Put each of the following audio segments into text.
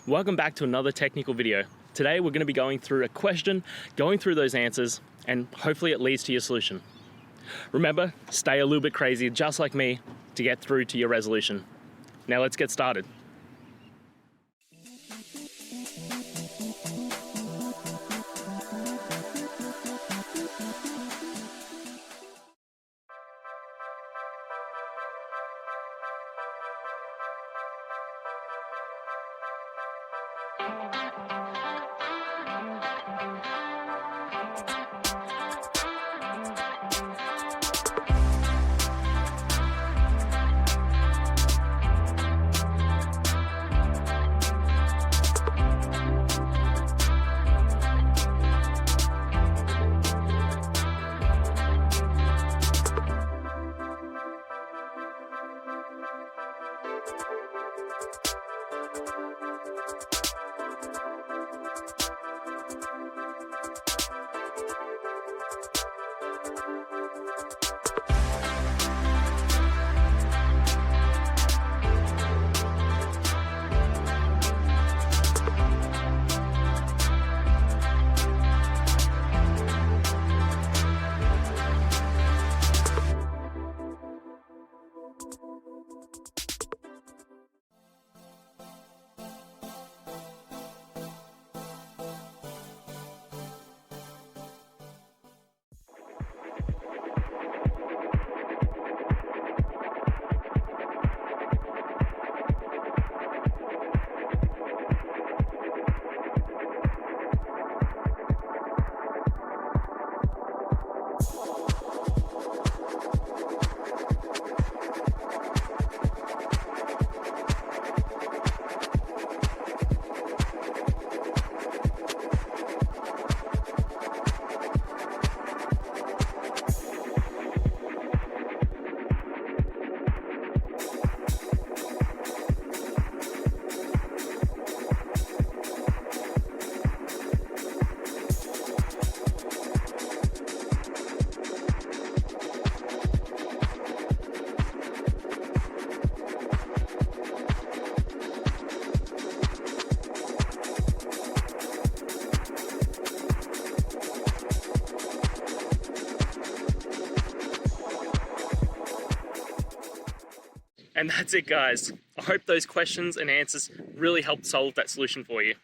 Welcome back to another technical video. Today we're going to be going through a question, going through those answers, and hopefully it leads to your solution. Remember, stay a little bit crazy, just like me, to get through to your resolution. Now let's get started. And that's it, guys. I hope those questions and answers really helped solve that solution for you.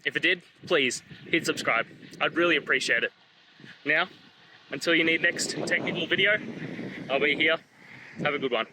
If it did, please hit subscribe. I'd really appreciate it. Now, until you need next technical video, I'll be here. Have a good one.